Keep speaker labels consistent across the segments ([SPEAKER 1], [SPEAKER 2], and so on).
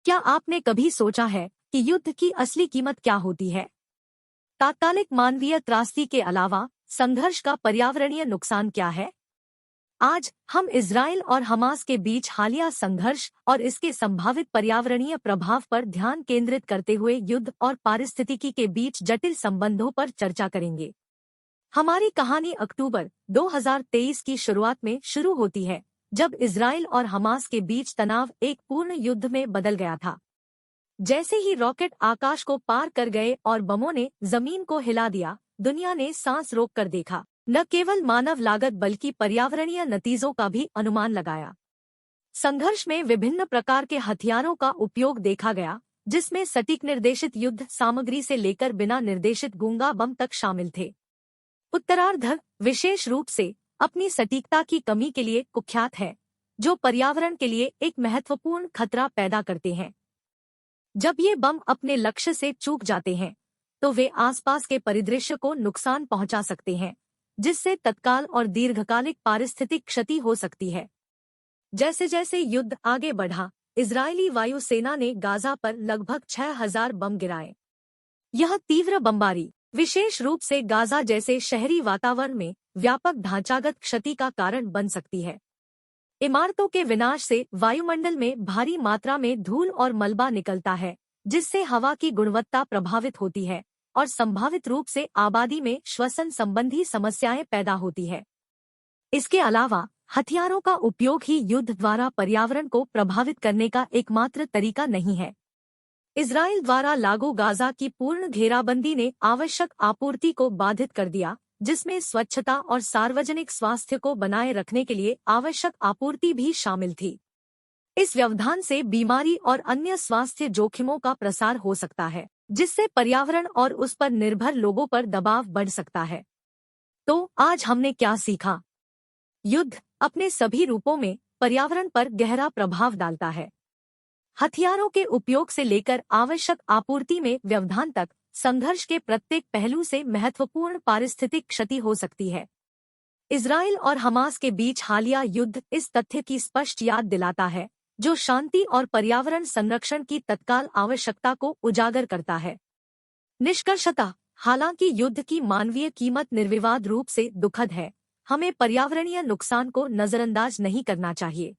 [SPEAKER 1] क्या आपने कभी सोचा है कि युद्ध की असली कीमत क्या होती है? तात्कालिक मानवीय त्रासदी के अलावा संघर्ष का पर्यावरणीय नुकसान क्या है? आज हम इजराइल और हमास के बीच हालिया संघर्ष और इसके संभावित पर्यावरणीय प्रभाव पर ध्यान केंद्रित करते हुए युद्ध और पारिस्थितिकी के बीच जटिल संबंधों पर चर्चा करेंगे। हमारी कहानी अक्टूबर 2023 की शुरुआत में शुरू होती है, जब इजराइल और हमास के बीच तनाव एक पूर्ण युद्ध में बदल गया था। जैसे ही रॉकेट आकाश को पार कर गए और बमों ने जमीन को हिला दिया, दुनिया ने सांस रोक कर देखा। न केवल मानव लागत बल्कि पर्यावरणीय नतीजों का भी अनुमान लगाया। संघर्ष में विभिन्न प्रकार के हथियारों का उपयोग देखा गया, जिसमें सटीक निर्देशित युद्ध सामग्री से लेकर बिना निर्देशित गूंगा बम तक शामिल थे। उत्तरार्ध विशेष रूप से अपनी सटीकता की कमी के लिए कुख्यात है, जो पर्यावरण के लिए एक महत्वपूर्ण खतरा पैदा करते हैं। जब ये बम अपने लक्ष्य से चूक जाते हैं, तो वे आसपास के परिदृश्य को नुकसान पहुंचा सकते हैं, जिससे तत्काल और दीर्घकालिक पारिस्थितिक क्षति हो सकती है। जैसे जैसे युद्ध आगे बढ़ा, इजरायली वायुसेना ने गाजा पर लगभग 6000 बम गिराए। यह तीव्र बमबारी विशेष रूप से गाजा जैसे शहरी वातावरण में व्यापक ढांचागत क्षति का कारण बन सकती है। इमारतों के विनाश से वायुमंडल में भारी मात्रा में धूल और मलबा निकलता है, जिससे हवा की गुणवत्ता प्रभावित होती है और संभावित रूप से आबादी में श्वसन संबंधी समस्याएं पैदा होती है। इसके अलावा हथियारों का उपयोग ही युद्ध द्वारा पर्यावरण को प्रभावित करने का एकमात्र तरीका नहीं है। इजराइल द्वारा लागू गाजा की पूर्ण घेराबंदी ने आवश्यक आपूर्ति को बाधित कर दिया, जिसमें स्वच्छता और सार्वजनिक स्वास्थ्य को बनाए रखने के लिए आवश्यक आपूर्ति भी शामिल थी। इस व्यवधान से बीमारी और अन्य स्वास्थ्य जोखिमों का प्रसार हो सकता है, जिससे पर्यावरण और उस पर निर्भर लोगों पर दबाव बढ़ सकता है। तो आज हमने क्या सीखा? युद्ध अपने सभी रूपों में पर्यावरण पर गहरा प्रभाव डालता है। हथियारों के उपयोग से लेकर आवश्यक आपूर्ति में व्यवधान तक संघर्ष के प्रत्येक पहलू से महत्वपूर्ण पारिस्थितिक क्षति हो सकती है। इजराइल और हमास के बीच हालिया युद्ध इस तथ्य की स्पष्ट याद दिलाता है, जो शांति और पर्यावरण संरक्षण की तत्काल आवश्यकता को उजागर करता है। निष्कर्षतः, हालांकि युद्ध की मानवीय कीमत निर्विवाद रूप से दुखद है, हमें पर्यावरणीय नुकसान को नजरअंदाज नहीं करना चाहिए।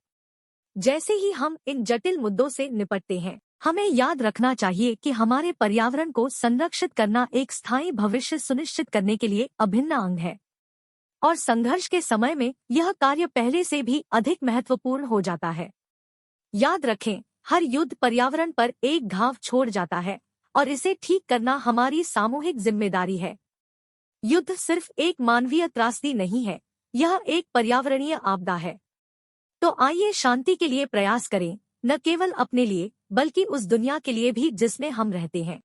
[SPEAKER 1] जैसे ही हम इन जटिल मुद्दों से निपटते हैं, हमें याद रखना चाहिए कि हमारे पर्यावरण को संरक्षित करना एक स्थायी भविष्य सुनिश्चित करने के लिए अभिन्न अंग है। और संघर्ष के समय में यह कार्य पहले से भी अधिक महत्वपूर्ण हो जाता है। याद रखें, हर युद्ध पर्यावरण पर एक घाव छोड़ जाता है और इसे ठीक करना हमारी सामूहिक जिम्मेदारी है। युद्ध सिर्फ एक मानवीय त्रासदी नहीं है, यह एक पर्यावरणीय आपदा है। तो आइए शांति के लिए प्रयास करें, न केवल अपने लिए बल्कि उस दुनिया के लिए भी जिसमें हम रहते हैं।